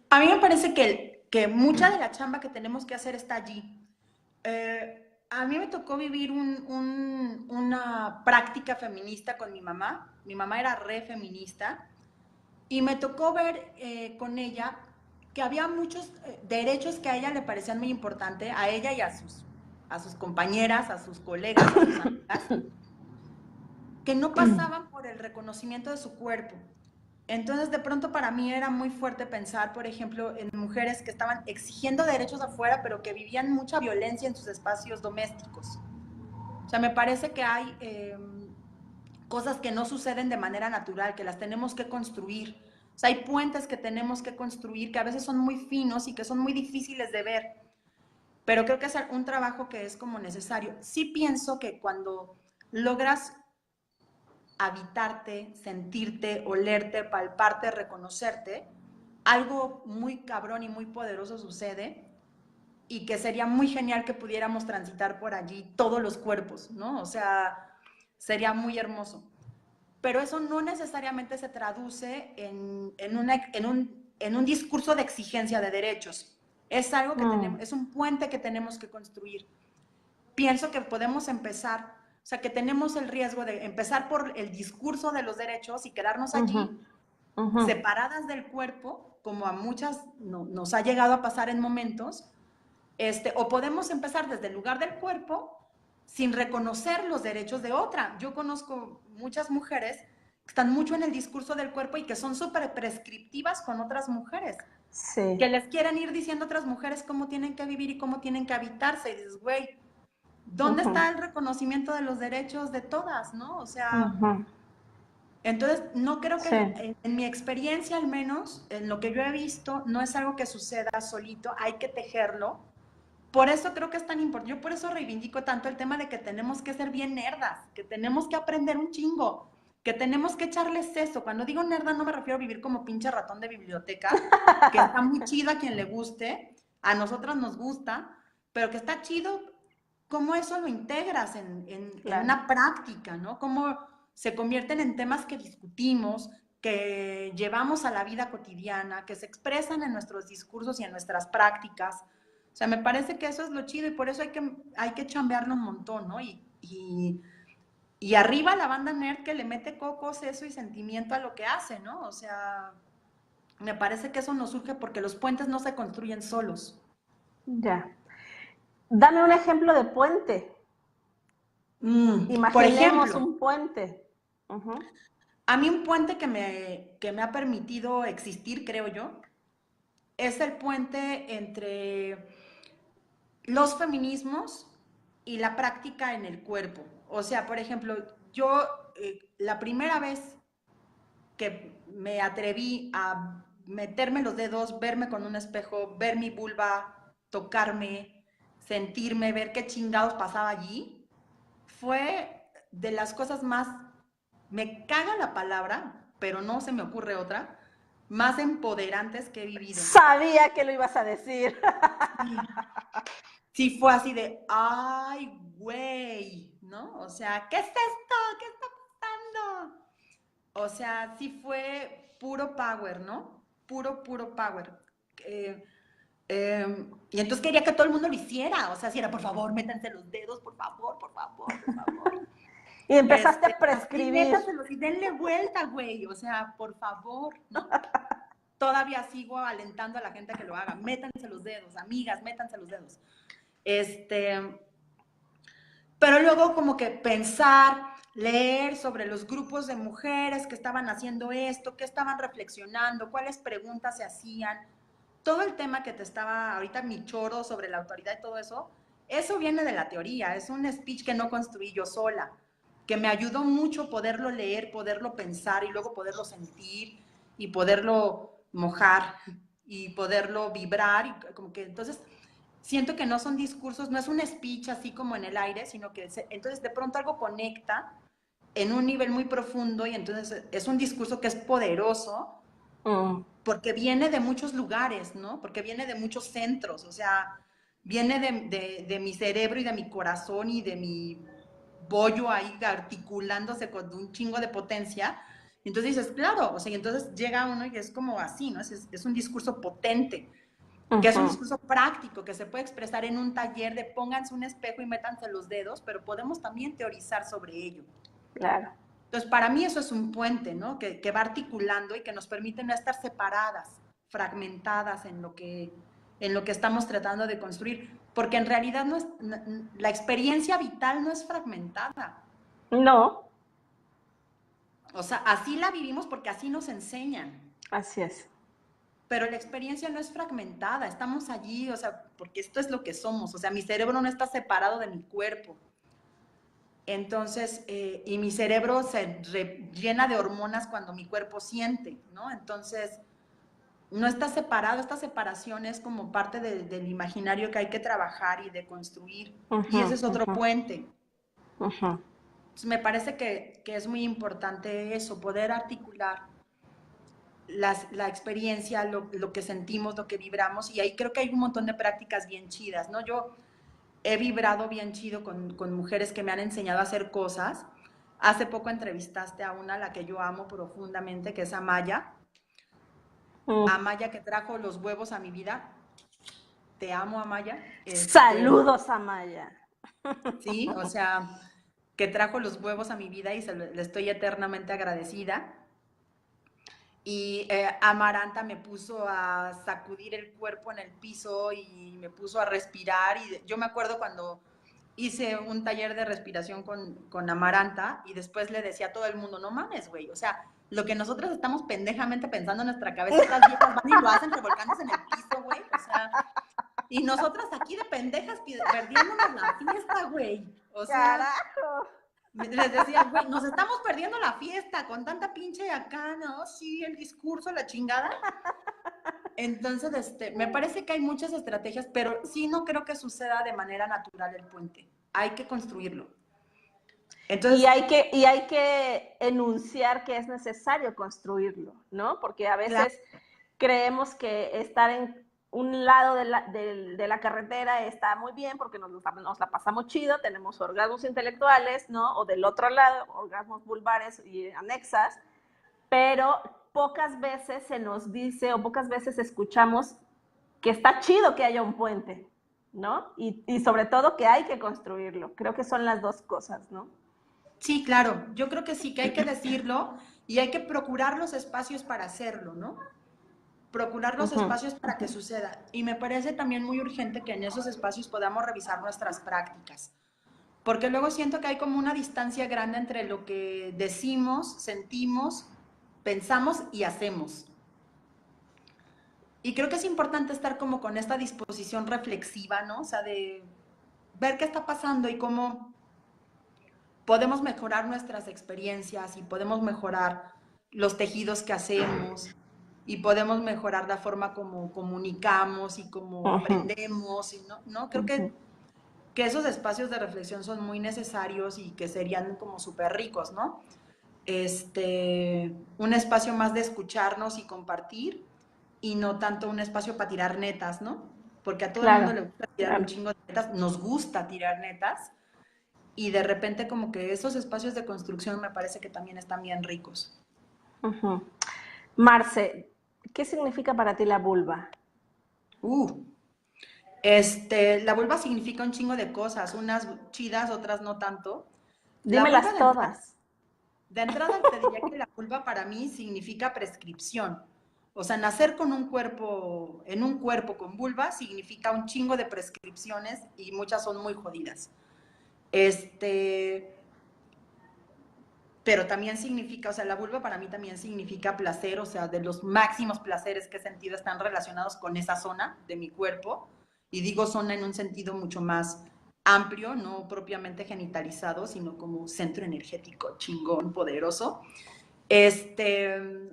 A mí me parece que mucha de la chamba que tenemos que hacer está allí. A mí me tocó vivir una práctica feminista con mi mamá. Mi mamá era re feminista y me tocó ver con ella que había muchos derechos que a ella le parecían muy importantes, a ella y a sus compañeras, a sus colegas, a sus amigas, que no pasaban por el reconocimiento de su cuerpo. Entonces, de pronto para mí era muy fuerte pensar, por ejemplo, en mujeres que estaban exigiendo derechos afuera, pero que vivían mucha violencia en sus espacios domésticos. O sea, me parece que hay cosas que no suceden de manera natural, que las tenemos que construir. O sea, hay puentes que tenemos que construir que a veces son muy finos y que son muy difíciles de ver, pero creo que es un trabajo que es como necesario. Sí pienso que cuando logras habitarte, sentirte, olerte, palparte, reconocerte, algo muy cabrón y muy poderoso sucede y que sería muy genial que pudiéramos transitar por allí todos los cuerpos, ¿no? O sea, sería muy hermoso. Pero eso no necesariamente se traduce en un discurso de exigencia de derechos. Es algo que tenemos, es un puente que tenemos que construir. Pienso que podemos empezar, o sea, que tenemos el riesgo de empezar por el discurso de los derechos y quedarnos allí separadas del cuerpo, como a muchas nos ha llegado a pasar en momentos, o podemos empezar desde el lugar del cuerpo sin reconocer los derechos de otra. Yo conozco muchas mujeres que están mucho en el discurso del cuerpo y que son súper prescriptivas con otras mujeres. Sí. Que les quieren ir diciendo a otras mujeres cómo tienen que vivir y cómo tienen que habitarse. Y dices, güey, ¿dónde está el reconocimiento de los derechos de todas, no? O sea, entonces no creo que en mi experiencia al menos, en lo que yo he visto, no es algo que suceda solito, hay que tejerlo. por eso creo que es tan importante, yo por eso reivindico tanto el tema de que tenemos que ser bien nerdas, que tenemos que aprender un chingo, que tenemos que echarles eso. Cuando digo nerda no me refiero a vivir como pinche ratón de biblioteca, que está muy chido a quien le guste, a nosotras nos gusta, pero que está chido cómo eso lo integras en Claro. una práctica, ¿no? Cómo se convierten en temas que discutimos, que llevamos a la vida cotidiana, que se expresan en nuestros discursos y en nuestras prácticas. O sea, me parece que eso es lo chido y por eso hay que chambearlo un montón, ¿no? Y arriba la banda nerd que le mete coco, seso y sentimiento a lo que hace, ¿no? O sea, me parece que eso nos surge porque los puentes no se construyen solos. Ya. Dame un ejemplo de puente. Por Imaginemos ejemplo, un puente. Uh-huh. a mí un puente que me ha permitido existir, creo yo, es el puente entre los feminismos y la práctica en el cuerpo. O sea, por ejemplo, yo la primera vez que me atreví a meterme los dedos, verme con un espejo, ver mi vulva, tocarme, sentirme, ver qué chingados pasaba allí, fue de las cosas más, me caga la palabra, pero no se me ocurre otra, más empoderantes que he vivido. Sabía que lo ibas a decir. Sí, sí fue así de, ay, güey, ¿no? O sea, ¿qué es esto? ¿Qué está pasando? O sea, sí fue puro power, ¿no? Puro, puro power. Eh, y entonces quería que todo el mundo lo hiciera. O sea, si era, por favor, métanse los dedos, por favor, por favor, por favor. Y empezaste a Así, prescribir. métanselos y denle vuelta, güey. O sea, por favor, ¿no? Todavía sigo alentando a la gente a que lo haga. Métanse los dedos, amigas, métanse los dedos. Pero luego como que pensar, leer sobre los grupos de mujeres que estaban haciendo esto, qué estaban reflexionando, cuáles preguntas se hacían, todo el tema que te estaba ahorita mi choro sobre la autoridad y todo eso, eso viene de la teoría, es un speech que no construí yo sola, que me ayudó mucho poderlo leer, poderlo pensar y luego poderlo sentir y poderlo mojar y poderlo vibrar y como que entonces siento que no son discursos, no es un speech así como en el aire, sino que entonces de pronto algo conecta en un nivel muy profundo y entonces es un discurso que es poderoso porque viene de muchos lugares, ¿no? Porque viene de muchos centros, o sea, viene de mi cerebro y de mi corazón y de mi bollo ahí articulándose con un chingo de potencia. Y entonces dices, claro, o sea, y entonces llega uno y es como así, ¿no? Es un discurso potente que es un discurso práctico, que se puede expresar en un taller de pónganse un espejo y métanse los dedos, pero podemos también teorizar sobre ello. Claro. Entonces, para mí eso es un puente, ¿no? Que va articulando y que nos permite no estar separadas, fragmentadas en lo que estamos tratando de construir, porque en realidad no es, la experiencia vital no es fragmentada. No. O sea, así la vivimos porque así nos enseñan. Así es. Pero la experiencia no es fragmentada, estamos allí, o sea, porque esto es lo que somos, o sea, mi cerebro no está separado de mi cuerpo. Entonces, y mi cerebro se llena de hormonas cuando mi cuerpo siente, ¿no? Entonces, no está separado, esta separación es como parte del imaginario que hay que trabajar y de construir, y ese es otro puente. Entonces, me parece que es muy importante eso, poder articular la experiencia, lo que sentimos, lo que vibramos, y ahí creo que hay un montón de prácticas bien chidas, ¿no? Yo he vibrado bien chido con mujeres que me han enseñado a hacer cosas. Hace poco entrevistaste a una a la que yo amo profundamente, que es Amaya. Amaya que trajo los huevos a mi vida. Te amo, Amaya. Saludos, Amaya. Sí, o sea, que trajo los huevos a mi vida y le estoy eternamente agradecida. Y Amaranta me puso a sacudir el cuerpo en el piso y me puso a respirar. Y yo me acuerdo cuando hice un taller de respiración con Amaranta y después le decía a todo el mundo, no mames, güey, o sea, lo que nosotros estamos pendejamente pensando en nuestra cabeza, estas viejas van y lo hacen revolcándose en el piso, güey, o sea, y nosotras aquí de pendejas perdiéndonos la fiesta, güey, o sea, ¡Carajo! les decía, güey, nos estamos perdiendo la fiesta con tanta pinche acá, ¿no? Sí, el discurso, la chingada. Entonces, me parece que hay muchas estrategias, pero sí no creo que suceda de manera natural el puente. Hay que construirlo. Y Entonces, hay que enunciar que es necesario construirlo, ¿no? Porque a claro, veces creemos que estar en un lado de la carretera está muy bien porque nos la pasamos chido, tenemos orgasmos intelectuales, ¿no? O del otro lado, orgasmos vulvares y anexas, pero pocas veces se nos dice o pocas veces escuchamos que está chido que haya un puente, ¿no? Y sobre todo que hay que construirlo. Creo que son las dos cosas, ¿no? sí, claro. Yo creo que sí, que hay que decirlo y hay que procurar los espacios para hacerlo, ¿no? Procurar los Ujú. espacios para que suceda. Y me parece también muy urgente que en esos espacios podamos revisar nuestras prácticas. Porque luego siento que hay como una distancia grande entre lo que decimos, sentimos, pensamos y hacemos. Y creo que es importante estar como con esta disposición reflexiva, ¿no? O sea, de ver qué está pasando y cómo podemos mejorar nuestras experiencias y podemos mejorar los tejidos que hacemos y podemos mejorar la forma como comunicamos y como Ujú. aprendemos, y ¿no? Creo Ujú. que esos espacios de reflexión son muy necesarios y que serían como súper ricos, ¿no? Un espacio más de escucharnos y compartir y no tanto un espacio para tirar netas, ¿no? Porque a todo el mundo Claro, le gusta tirar un claro. chingo de netas, nos gusta tirar netas y de repente como que esos espacios de construcción me parece que también están bien ricos. Ujú. Marce, ¿qué significa para ti la vulva? Uh, la vulva significa un chingo de cosas, unas chidas, otras no tanto. La vulva Dímelas de entrada todas. De entrada te diría que la vulva para mí significa prescripción. O sea, nacer con un cuerpo, en un cuerpo con vulva significa un chingo de prescripciones y muchas son muy jodidas. Este, pero también significa, o sea, la vulva para mí también significa placer, o sea, de los máximos placeres que he sentido están relacionados con esa zona de mi cuerpo. Y digo zona en un sentido mucho más amplio, no propiamente genitalizado, sino como centro energético chingón, poderoso. Este,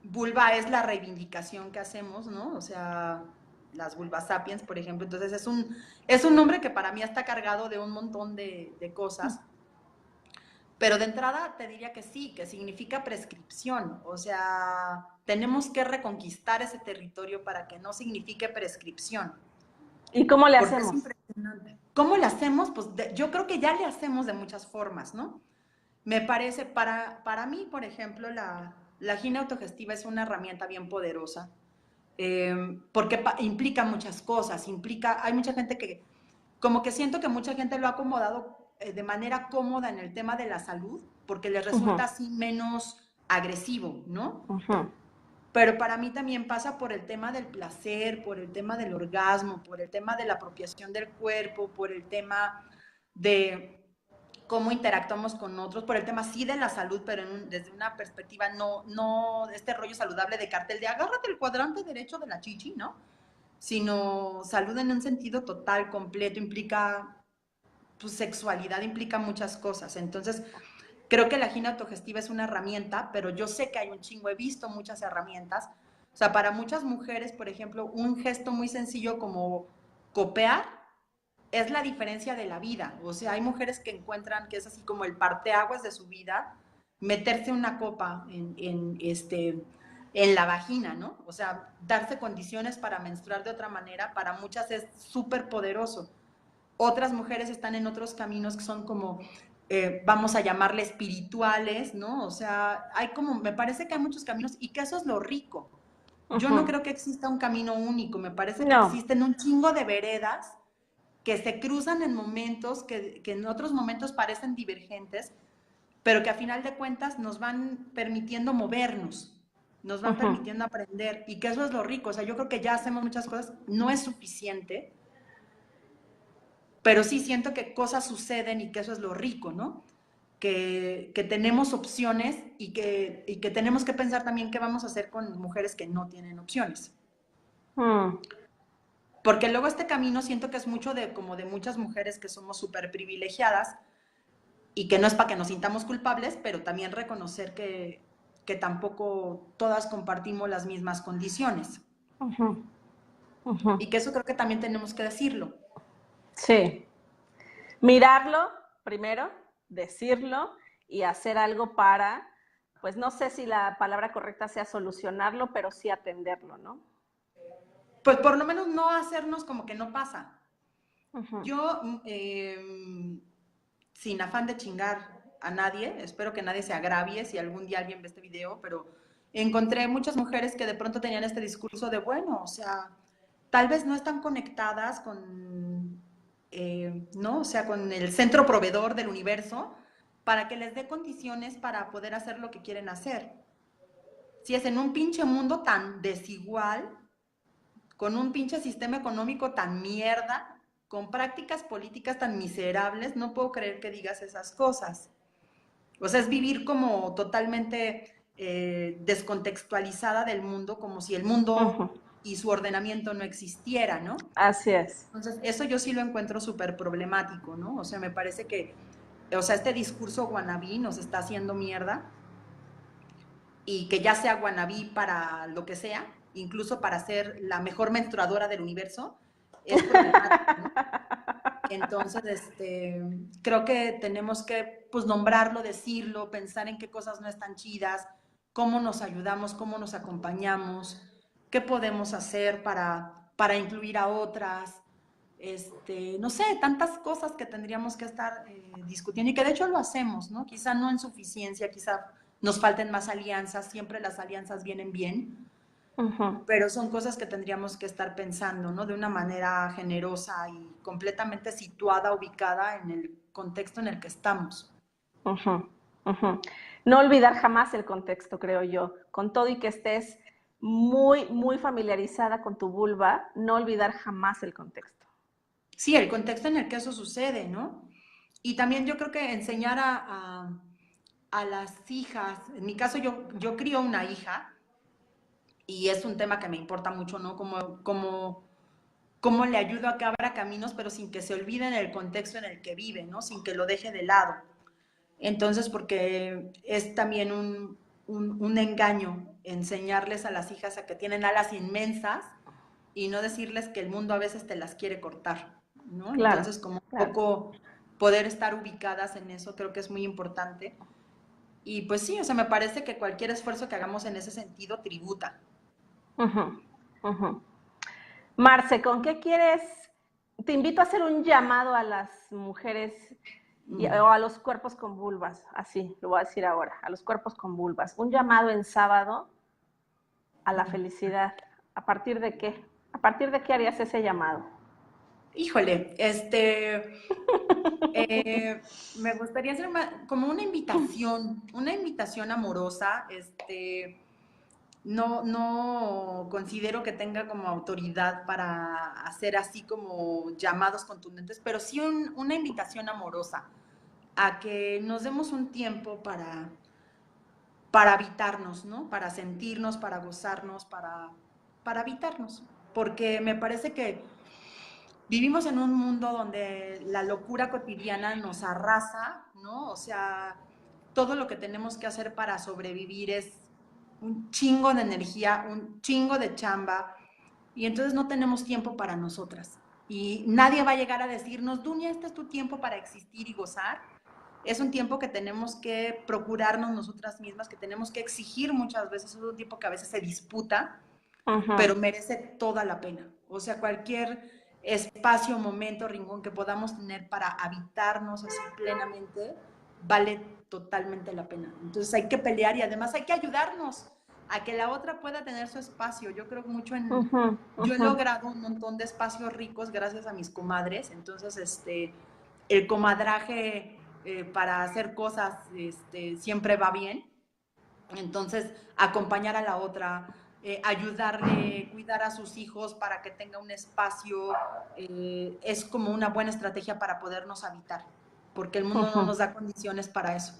vulva es la reivindicación que hacemos, ¿no? O sea, las vulvas sapiens, por ejemplo. Entonces es un nombre que para mí está cargado de un montón de cosas. Pero de entrada te diría que sí, que significa prescripción. O sea, tenemos que reconquistar ese territorio para que no signifique prescripción. ¿Y cómo le Porque es hacemos? impresionante. ¿Cómo le hacemos? Pues yo creo que ya le hacemos de muchas formas, ¿no? Me parece, para mí, por ejemplo, la gina autogestiva es una herramienta bien poderosa, porque implica muchas cosas, hay mucha gente que, como que siento que mucha gente lo ha acomodado de manera cómoda en el tema de la salud, porque les Ujú. resulta así menos agresivo, ¿no? Ujú. Pero para mí también pasa por el tema del placer, por el tema del orgasmo, por el tema de la apropiación del cuerpo, por el tema de cómo interactuamos con otros, por el tema sí de la salud, pero desde una perspectiva no de este rollo saludable de cartel de agárrate el cuadrante derecho de la chichi, ¿no? Sino salud en un sentido total, completo, implica, pues sexualidad implica muchas cosas. Entonces, creo que la gina autogestiva es una herramienta, pero yo sé que hay un chingo, he visto muchas herramientas. O sea, para muchas mujeres, por ejemplo, un gesto muy sencillo como copear es la diferencia de la vida. O sea, hay mujeres que encuentran que es así como el parteaguas de su vida, meterse una copa en la vagina, ¿no? O sea, darse condiciones para menstruar de otra manera, para muchas es súper poderoso. Otras mujeres están en otros caminos que son como, vamos a llamarle espirituales, ¿no? O sea, hay como, me parece que hay muchos caminos y que eso es lo rico. Yo no Ujú. creo que exista un camino único, me parece que No. existen un chingo de veredas que se cruzan en momentos que en otros momentos parecen divergentes, pero que a final de cuentas nos van permitiendo movernos, nos van Ujú. permitiendo aprender y que eso es lo rico. O sea, yo creo que ya hacemos muchas cosas, no es suficiente, pero sí siento que cosas suceden y que eso es lo rico, ¿no? Que tenemos opciones y que tenemos que pensar también qué vamos a hacer con mujeres que no tienen opciones. Mm. Porque luego este camino siento que es mucho de como de muchas mujeres que somos súper privilegiadas y que no es para que nos sintamos culpables, pero también reconocer que tampoco todas compartimos las mismas condiciones. Ujú, ujú. Y que eso creo que también tenemos que decirlo. Sí. Mirarlo primero, decirlo y hacer algo para, pues no sé si la palabra correcta sea solucionarlo, pero sí atenderlo, ¿no? Pues por lo menos no hacernos como que no pasa. Ujú. Yo, sin afán de chingar a nadie, espero que nadie se agravie si algún día alguien ve este video, pero encontré muchas mujeres que de pronto tenían este discurso de, bueno, o sea, tal vez no están conectadas con, ¿no? O sea, con el centro proveedor del universo para que les dé condiciones para poder hacer lo que quieren hacer. Si es en un pinche mundo tan desigual, con un pinche sistema económico tan mierda, con prácticas políticas tan miserables, no puedo creer que digas esas cosas. O sea, es vivir como totalmente descontextualizada del mundo, como si el Ujú. mundo y su ordenamiento no existiera, ¿no? Así es. Entonces, eso yo sí lo encuentro súper problemático, ¿no? O sea, me parece que, o sea, este discurso guanabí nos está haciendo mierda y que ya sea guanabí para lo que sea, incluso para ser la mejor menstruadora del universo, es problemático, ¿no? Entonces, creo que tenemos que, pues, nombrarlo, decirlo, pensar en qué cosas no están chidas, cómo nos ayudamos, cómo nos acompañamos, qué podemos hacer para incluir a otras, no sé, tantas cosas que tendríamos que estar discutiendo y que de hecho lo hacemos, ¿no? Quizá no en suficiencia, quizá nos falten más alianzas, siempre las alianzas vienen bien, Ujú, pero son cosas que tendríamos que estar pensando, ¿no? De una manera generosa y completamente situada, ubicada en el contexto en el que estamos. ujú, ujú. No olvidar jamás el contexto, creo yo. Con todo y que estés muy, muy familiarizada con tu vulva, no olvidar jamás el contexto. Sí, el contexto en el que eso sucede, ¿no? Y también yo creo que enseñar a las hijas, en mi caso yo crío una hija y es un tema que me importa mucho, ¿no? Cómo le ayudo a que abra caminos, pero sin que se olvide en el contexto en el que vive, ¿no? Sin que lo deje de lado. Entonces, porque es también un engaño enseñarles a las hijas a que tienen alas inmensas y no decirles que el mundo a veces te las quiere cortar, ¿no? Claro, Entonces, como un claro. poco poder estar ubicadas en eso creo que es muy importante. Y pues sí, o sea, me parece que cualquier esfuerzo que hagamos en ese sentido tributa. Ujú, ujú. Marce, ¿con qué quieres? Te invito a hacer un llamado a las mujeres o a los cuerpos con vulvas, así lo voy a decir ahora, a los cuerpos con vulvas. Un llamado en sábado a la felicidad. ¿A partir de qué? ¿A partir de qué harías ese llamado? Híjole, me gustaría hacer como una invitación amorosa, no considero que tenga como autoridad para hacer así como llamados contundentes, pero sí una invitación amorosa a que nos demos un tiempo para habitarnos, ¿no? Para sentirnos, para gozarnos, para habitarnos. Porque me parece que vivimos en un mundo donde la locura cotidiana nos arrasa, ¿no? O sea, todo lo que tenemos que hacer para sobrevivir es un chingo de energía, un chingo de chamba, y entonces no tenemos tiempo para nosotras. Y nadie va a llegar a decirnos, Dunia, este es tu tiempo para existir y gozar. Es un tiempo que tenemos que procurarnos nosotras mismas, que tenemos que exigir muchas veces, es un tiempo que a veces se disputa, pero Ujú, merece toda la pena. O sea, cualquier espacio, momento, rincón que podamos tener para habitarnos así plenamente, vale totalmente la pena. Entonces hay que pelear y además hay que ayudarnos a que la otra pueda tener su espacio. Yo creo mucho en... ujú, Yo he ujú. logrado un montón de espacios ricos gracias a mis comadres, entonces el comadraje para hacer cosas siempre va bien, entonces, acompañar a la otra, ayudarle, cuidar a sus hijos para que tenga un espacio, es como una buena estrategia para podernos habitar, porque el mundo no Ujú, nos da condiciones para eso.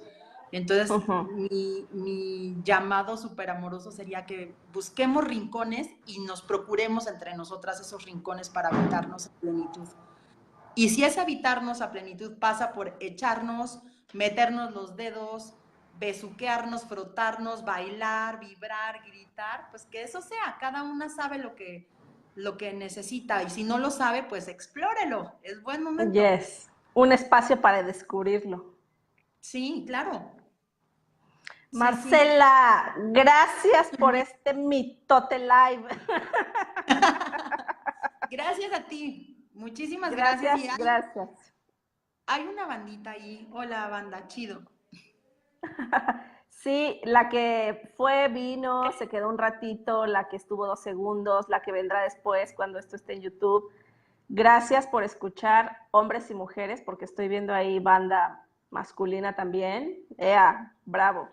Entonces, ujú, mi llamado súper amoroso sería que busquemos rincones y nos procuremos entre nosotras esos rincones para habitarnos a plenitud. Y si ese habitarnos a plenitud pasa por echarnos, meternos los dedos, besuquearnos, frotarnos, bailar, vibrar, gritar, pues que eso sea, cada una sabe lo que necesita y si no lo sabe, pues explórelo, es buen momento. Yes, un espacio para descubrirlo. Sí, claro. Sí, sí. Marcela, gracias por este mitote live. Gracias a ti, muchísimas gracias. Gracias, Y gracias. hay una bandita ahí, hola banda, chido. Sí, la que fue, vino, se quedó un ratito, la que estuvo 2 segundos, la que vendrá después cuando esto esté en YouTube. Gracias por escuchar, hombres y mujeres, porque estoy viendo ahí banda masculina también. ¡Ea! Bravo.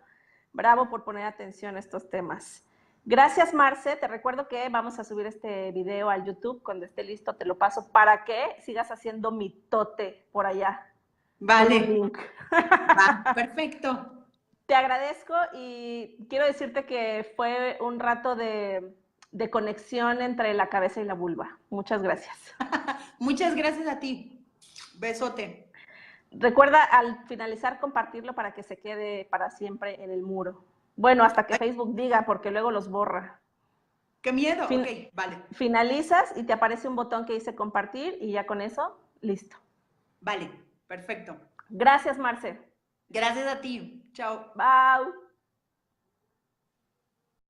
Bravo por poner atención a estos temas. Gracias, Marce. Te recuerdo que vamos a subir este video al YouTube. Cuando esté listo, te lo paso para que sigas haciendo mitote por allá. Con un Vale, link. va, perfecto. Te agradezco y quiero decirte que fue un rato de conexión entre la cabeza y la vulva. Muchas gracias. Muchas gracias a ti. Besote. Recuerda al finalizar compartirlo para que se quede para siempre en el muro. Bueno, hasta que Ay, Facebook diga, porque luego los borra. qué miedo. Ok, Fin vale. finalizas y te aparece un botón que dice compartir y ya con eso, listo. Vale, perfecto. Gracias, Marce. Gracias a ti. Chao. Bye.